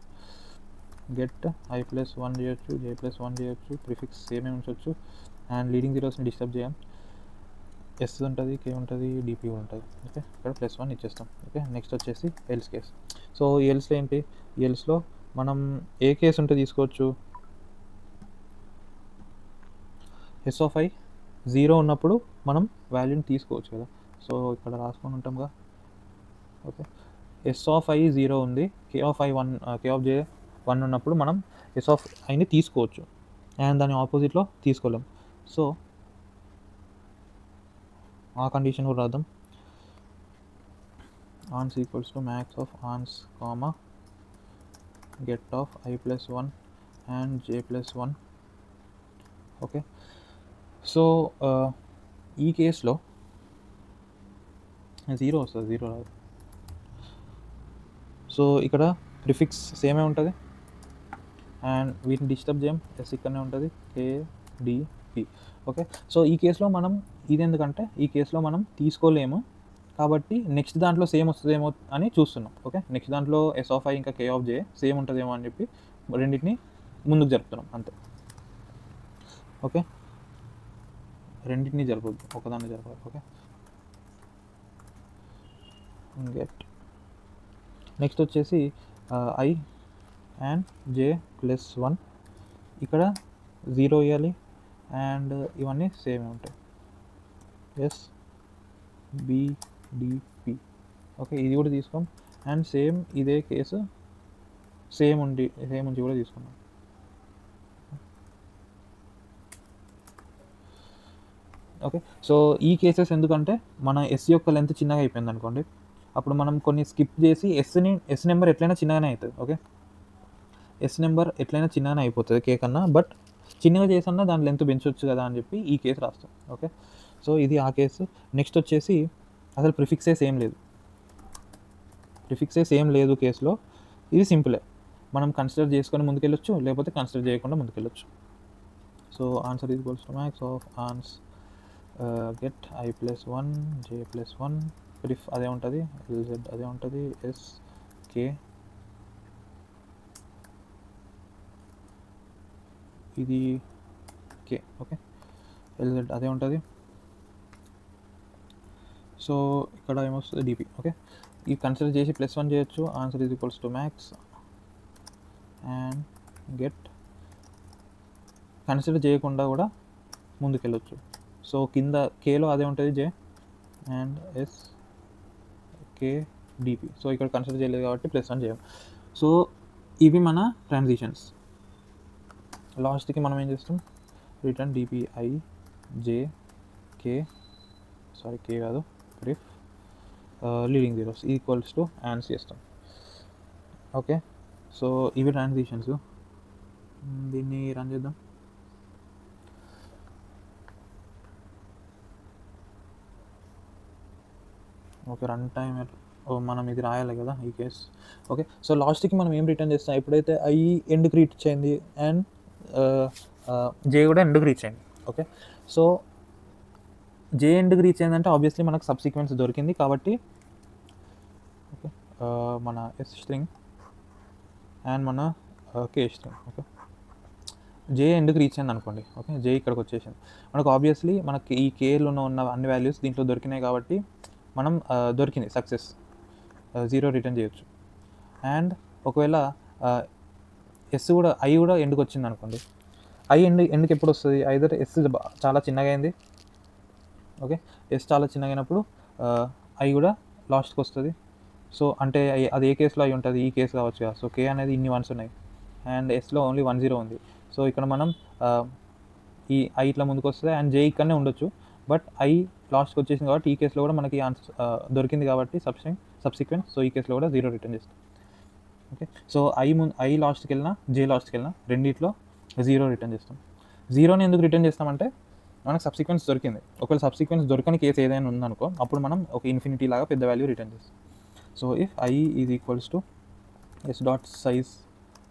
గెట్ i+1 చేయొచ్చు, j+1 చేయొచ్చు, ప్రిఫిక్స్ సేమే ఉంచవచ్చు. అండ్ లీడింగ్ జీరోస్ని డిస్టర్బ్ చేయం, ఎస్ ఉంటుంది, కే ఉంటుంది, డిపి ఉంటుంది. ఓకే, ఇక్కడ +1 ఇచ్చేస్తాం. ఓకే, నెక్స్ట్ వచ్చేసి ఎల్స్ కేస్. సో ఎల్స్లో ఏంటి, ఎల్స్లో మనం ఏ కేసు ఉంటే తీసుకోవచ్చు, ఎస్ ఆఫ్ ఐ 0 ఉన్నప్పుడు మనం వాల్యూని తీసుకోవచ్చు కదా. సో ఇక్కడ రాసుకొని ఉంటాంగా. ఓకే, ఎస్ ఆఫ్ ఐ 0 ఉంది, కే ఆఫ్ ఐ 1, కే ఆఫ్ జే 1 ఉన్నప్పుడు మనం ఎస్ ఆఫ్ ఐని తీసుకోవచ్చు, అండ్ దాని ఆపోజిట్లో తీసుకోలేం. సో ఆ కండిషన్ కూడా రాద్దాం. Ans equals to max of ans comma get of i+1 and j+1. Okay, so ఈ కేసులో 0 వస్తుంది, 0 రాదు. సో ఇక్కడ ప్రిఫిక్స్ సేమే ఉంటుంది అండ్ వీటిని డిస్టర్బ్ చేయం, ఎస్ ఇక్కడనే ఉంటుంది, KDP. ఓకే, సో ఈ కేసులో మనం ఇది ఎందుకంటే ఈ కేసులో మనం తీసుకోలేము కాబట్టి నెక్స్ట్ దాంట్లో సేమ్ వస్తుందేమో అని చూస్తున్నాం. ఓకే, నెక్స్ట్ దాంట్లో ఎస్ ఆఫ్ ఐ ఇంకా కే ఆఫ్ జే సేమ్ ఉంటుందేమో అని చెప్పి రెండింటిని ముందుకు జరుపుతున్నాం అంతే. ఓకే, రెండింటిని జరపద్దు, ఒకదాన్ని జరపాలి. ఓకే, గెట్ నెక్స్ట్ వచ్చేసి ఐ అండ్ j+1, ఇక్కడ 0 ఇవ్వాలి అండ్ ఇవన్నీ సేమ్ ఉంటాయి, ఎస్ BDP. ఓకే, ఇది కూడా తీసుకోం అండ్ సేమ్ ఇదే కేసు సేమ్ ఉంచి కూడా తీసుకున్నాం. ఓకే, సో ఈ కేసెస్ ఎందుకంటే మన ఎస్ యొక్క లెంత్ చిన్నగా అయిపోయింది అనుకోండి, అప్పుడు మనం కొన్ని స్కిప్ చేసి ఎస్ నెంబర్ ఎట్లయినా చిన్నగానే అవుతుంది. ఓకే, ఎస్ నెంబర్ ఎట్లయినా చిన్నగానే అయిపోతుంది కే కన్నా, బట్ చిన్నగా చేసన్నా దాని లెంత్ పెంచవచ్చు కదా అని చెప్పి ఈ కేసు రాస్తాం. ఓకే, సో ఇది ఆ కేసు. నెక్స్ట్ వచ్చేసి అసలు ప్రిఫిక్సే సేమ్ లేదు కేసులో, ఇది సింపులే, మనం కన్సిడర్ చేసుకొని ముందుకెళ్ళొచ్చు, లేకపోతే కన్సిడర్ చేయకుండా ముందుకెళ్ళొచ్చు. So answer equals to max of ans get i+1 j+1, pref అదే ఉంటుంది, LZ అదే ఉంటుంది, ఎస్ కే ఇది కే. ఓకే, LZ అదే ఉంటుంది. సో ఇక్కడ ఏమొస్తుంది, డిపి. ఓకే, ఈ కన్సిడర్ చేసి +1 చేయొచ్చు, answer is equals to max and get consider చేయకుండా కూడా ముందుకెళ్ళొచ్చు. సో కింద కేలో అదే ఉంటుంది, జే and S K DP. So ఇక్కడ కన్సిడర్ చేయలేదు కాబట్టి +1 చేయం. సో ఇవి మన ట్రాన్సిషన్స్. లాస్ట్కి మనం ఏం చేస్తాం, రిటర్న్ డిపిఐ జే కే కాదు pref leading zeros equals to ans చేస్తాం. ఓకే, సో ఇవి ట్రాన్సిషన్స్. దీన్ని రన్ చేద్దాం. ఓకే, రన్ టైం మనం ఇది రాయాలి కదా ఈ కేసు. ఓకే, సో లాస్ట్కి మనం ఏం రిటర్న్ చేస్తాం, ఎప్పుడైతే ఐ ఎండ్కి రీచ్ అయింది అండ్ జే కూడా ఎండ్కి రీచ్ అయింది. ఓకే, సో జే ఎండ్కి రీచ్ అయిందంటే ఆబ్వియస్లీ మనకు సబ్సీక్వెన్స్ దొరికింది కాబట్టి ఓకే మన ఎస్ స్ట్రింగ్ అండ్ మన కే స్ట్రింగ్. ఓకే, జే ఎండ్కి రీచ్ అయింది అనుకోండి. ఓకే, జే ఇక్కడికి వచ్చేసింది మనకు, ఆబ్వియస్లీ మనకి ఈ కేలో ఉన్న అన్ని వాల్యూస్ దీంట్లో దొరికినాయి కాబట్టి మనం దొరికింది సక్సెస్, 0 రిటర్న్ చేయొచ్చు. అండ్ ఒకవేళ ఎస్ కూడా ఐ కూడా ఎండ్కి వచ్చింది అనుకోండి, ఐ ఎండ్కి ఎప్పుడు వస్తుంది, ఐదర్ ఎస్ చాలా చిన్నగా అయింది. ఓకే, ఎస్ చాలా చిన్నగా అయినప్పుడు ఐ కూడా లాస్ట్కి వస్తుంది. సో అంటే అది ఏ కేసులో అయి ఉంటుంది, ఈ కేసు కావచ్చు కదా. సో కే అనేది ఇన్ని వన్స్ ఉన్నాయి అండ్ ఎస్లో ఓన్లీ 10 ఉంది. సో ఇక్కడ మనం ఈ ఐ ఇట్లా ముందుకు వస్తుంది అండ్ జే ఇక్కడనే ఉండొచ్చు, బట్ ఐ లాస్ట్కి వచ్చేసింది కాబట్టి ఈ కేసులో కూడా మనకి ఆన్సర్ దొరికింది కాబట్టి సబ్సిక్వెంట్. సో ఈ కేసులో కూడా 0 రిటర్న్ చేస్తాం. ఓకే, సో ఐ లాస్ట్కి వెళ్ళినా జే లాస్ట్కి వెళ్ళినా రెండిట్లో 0 రిటర్న్ చేస్తాం. 0ని ఎందుకు రిటర్న్ చేస్తామంటే మనకు సబ్సిక్వెన్స్ దొరికింది. ఒకవేళ సబ్సిక్వెన్స్ దొరకని కేసు ఏదైనా ఉందనుకో అప్పుడు మనం ఒక ఇన్ఫినిటీ లాగా పెద్ద వాల్యూ రిటర్న్ చేస్తాం. So if I is equals to S dot size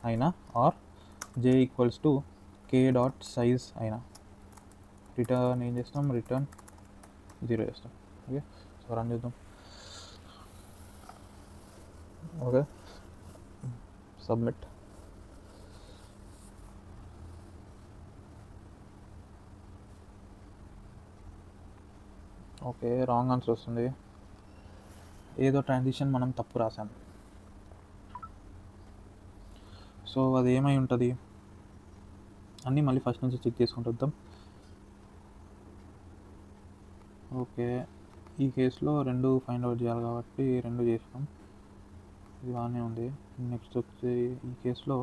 అయినా or J equals to K dot size అయినా రిటర్న్ ఏం చేస్తాం, రిటర్న్ 0 చేస్తాం. ఓకే, సో రన్ చేద్దాం. Okay, submit. Okay, wrong answer వస్తుంది. ఏదో ట్రాన్సిషన్ మనం తప్పు రాసాం. సో అది ఏమై ఉంటుంది అన్నీ మళ్ళీ ఫస్ట్ నుంచి చెక్ చేసుకుంటూ వద్దాం. ఓకే, ఈ కేసులో 2 ఫైండ్ అవుట్ చేయాలి కాబట్టి 2 చేసినాం, ఇది బాగానే ఉంది. నెక్స్ట్ వచ్చి ఈ కేసులో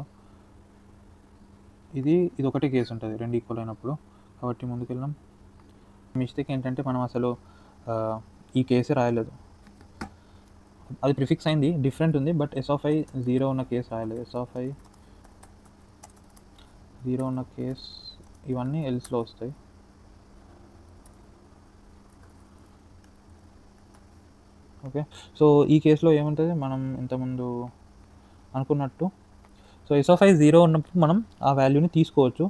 ఇది ఒకటే కేసు ఉంటుంది 2 ఈక్వల్ అయినప్పుడు, కాబట్టి ముందుకు వెళ్ళాం. మిస్టేక్ ఏంటంటే మనం అసలు ఈ కేసే రాయలేదు, అది ప్రిఫిక్స్ అయింది డిఫరెంట్ ఉంది, బట్ ఎస్ ఆఫ్ ఐ 0 ఉన్న కేసు రాయలేదు. ఎస్ ఆఫ్ ఐ 0 ఉన్న కేస్ ఇవన్నీ ఎల్స్లో వస్తాయి. ఓకే, సో ఈ కేసులో ఏముంటుంది మనం ఇంతకుముందు అనుకున్నట్టు, సో ఎస్ ఆఫ్ ఐ 0 ఉన్నప్పుడు మనం ఆ వాల్యూని తీసుకోవచ్చు.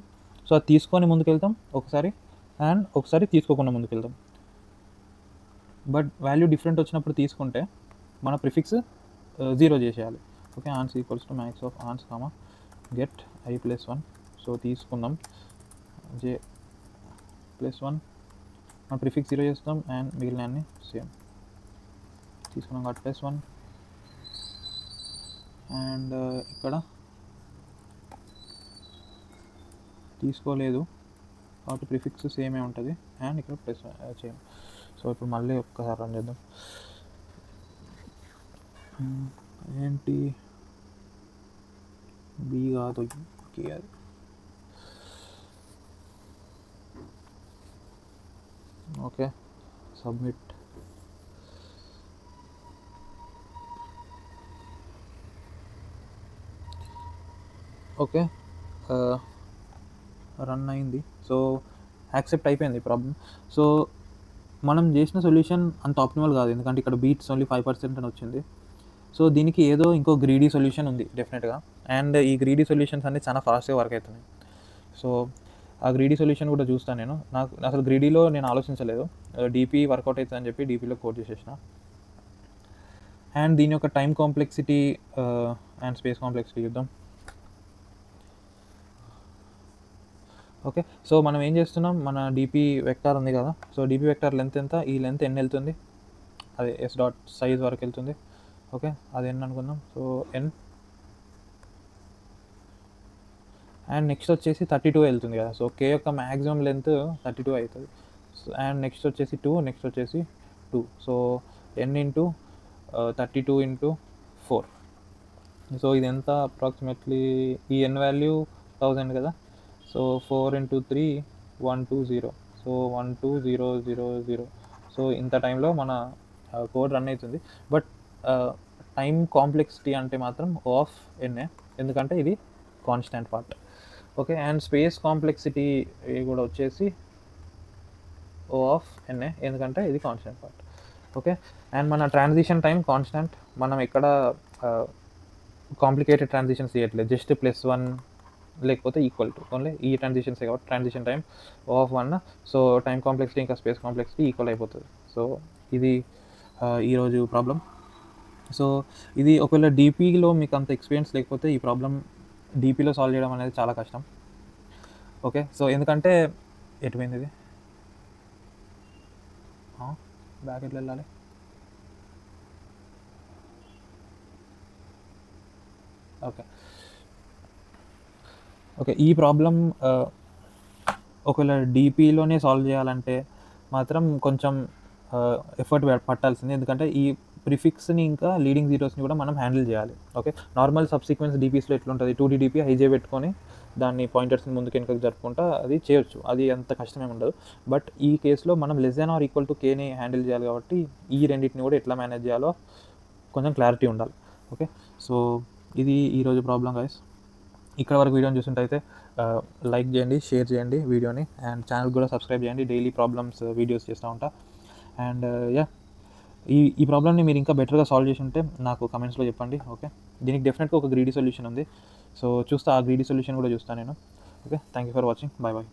సో అది తీసుకొని ముందుకు వెళ్తాం ఒకసారి అండ్ ఒకసారి తీసుకోకుండా ముందుకు వెళ్తాం. బట్ వాల్యూ డిఫరెంట్ వచ్చినప్పుడు తీసుకుంటే మన ప్రిఫిక్స్ 0 చేసేయాలి. Okay, ans equals to max of ans comma get I plus 1. So తీసుకుందాం జే ప్లస్ 1, మన ప్రిఫిక్స్ 0 చేస్తాం అండ్ మిగిలిన అన్ని సేమ్ తీసుకున్నాం కాబట్టి ప్లస్ 1 అండ్ ఇక్కడ తీసుకోలేదు కాబట్టి ప్రిఫిక్స్ సేమే ఉంటుంది అండ్ ఇక్కడ ప్లస్ చేయం. సో ఇప్పుడు మళ్ళీ ఒక్కసారి రన్ చేద్దాం. ఏంటి బి కాదు కే అది. Okay, submit. ఓకే, రన్ అయింది. సో యాక్సెప్ట్ అయిపోయింది ప్రాబ్లం. సో మనం చేసిన సొల్యూషన్ అంత ఆప్టిమల్ కాదు, ఎందుకంటే ఇక్కడ బీట్స్ ఓన్లీ 5% అని వచ్చింది. సో దీనికి ఏదో ఇంకో గ్రీడీ సొల్యూషన్ ఉంది డెఫినెట్గా, అండ్ ఈ గ్రీడీ సొల్యూషన్స్ అన్నీ చాలా ఫాస్ట్గా వర్క్ అవుతున్నాయి. సో ఆ గ్రీడీ సొల్యూషన్ కూడా చూస్తాను నేను. నాకు అసలు గ్రీడీలో నేను ఆలోచించలేదు, డీపీ వర్కౌట్ అవుతుందని చెప్పి డీపీలో కోడ్ చేసేసిన. అండ్ దీని యొక్క time complexity and space complexity చూద్దాం. ఓకే, సో మనం ఏం చేస్తున్నాం, మన డీపీ వెక్టార్ ఉంది కదా. సో డీపీ వెక్టార్ లెంత్ ఎంత, ఈ లెంత్ ఎన్ వెళ్తుంది, అది ఎస్ డాట్ సైజ్ వరకు వెళ్తుంది. ఓకే, అది ఎన్ అనుకుందాం. సో ఎన్ అండ్ నెక్స్ట్ వచ్చేసి 32 వెళ్తుంది కదా. సో కే యొక్క మ్యాక్సిమం లెంత్ 32 అవుతుంది. అండ్ నెక్స్ట్ వచ్చేసి 2, నెక్స్ట్ వచ్చేసి 2. సో ఎన్ ఇంటూ 32 ఇంటూ 4. సో ఇది ఎంత అప్రాక్సిమేట్లీ, ఈ ఎన్ వాల్యూ 1000 కదా. So 4 into 3 120. సో 12000. సో ఇంత టైంలో మన కోడ్ రన్ అవుతుంది. బట్ టైం కాంప్లెక్సిటీ అంటే మాత్రం ఓ ఆఫ్ ఎన్ఏ, ఎందుకంటే ఇది constant part. Okay, and space complexity కూడా వచ్చేసి ఓ ఆఫ్ ఎన్ఏ, ఎందుకంటే ఇది కాన్స్టాంట్ పార్ట్. ఓకే, అండ్ మన ట్రాన్సిషన్ టైం కాన్స్టాంట్, మనం ఎక్కడ కాంప్లికేటెడ్ ట్రాన్సిషన్స్ చేయట్లేదు, జస్ట్ +1 లేకపోతే ఈక్వల్ టు ఓన్లీ ఈ ట్రాన్సిషన్స్ కాబట్టి transition time O of 1. So time complexity ఇంకా స్పేస్ కాంప్లెక్సిటీ ఈక్వల్ అయిపోతుంది. సో ఇది ఈరోజు ప్రాబ్లం. సో ఇది ఒకవేళ డీపీలో మీకు అంత ఎక్స్పీరియన్స్ లేకపోతే ఈ ప్రాబ్లం డీపీలో సాల్వ్ చేయడం అనేది చాలా కష్టం. ఓకే, సో ఎందుకంటే ఎటుపోయింది ఇది, బ్యాక్ ఎట్లా వెళ్ళాలి. ఓకే ఓకే, ఈ ప్రాబ్లం ఒకవేళ డీపీలోనే సాల్వ్ చేయాలంటే మాత్రం కొంచెం ఎఫర్ట్ పట్టాల్సింది, ఎందుకంటే ఈ ప్రిఫిక్స్ని ఇంకా లీడింగ్ జీరోస్ని కూడా మనం హ్యాండిల్ చేయాలి. ఓకే, నార్మల్ సబ్సీక్వెన్స్ డిపిస్లో ఎట్లుంటుంది, 2D DP హైజే పెట్టుకొని దాన్ని పాయింటర్స్ని ముందుకు వెనుకకు జరుపుకుంటా అది చేయొచ్చు, అది అంత కష్టమేమి ఉండదు. బట్ ఈ కేసులో మనం >k ని హ్యాండిల్ చేయాలి కాబట్టి ఈ రెండింటిని కూడా ఎట్లా మేనేజ్ చేయాలో కొంచెం క్లారిటీ ఉండాలి. ఓకే, సో ఇది ఈరోజు ప్రాబ్లం గైస్. ఇక్కడ వరకు వీడియోని చూస్తుంటే లైక్ చేయండి, షేర్ చేయండి వీడియోని, అండ్ ఛానల్ కూడా సబ్స్క్రైబ్ చేయండి. డైలీ ప్రాబ్లమ్స్ వీడియోస్ చేస్తూ ఉంటా. అండ్ ఈ ప్రాబ్లమ్ని మీరు ఇంకా బెటర్గా సాల్వ్ చేసి ఉంటే నాకు కమెంట్స్లో చెప్పండి. ఓకే, దీనికి డెఫినెట్గా ఒక గ్రీడీ సొల్యూషన్ ఉంది, సో చూస్తా, ఆ గ్రీడీ సొల్యూషన్ కూడా చూస్తాను నేను. Okay, thank you for watching, bye bye.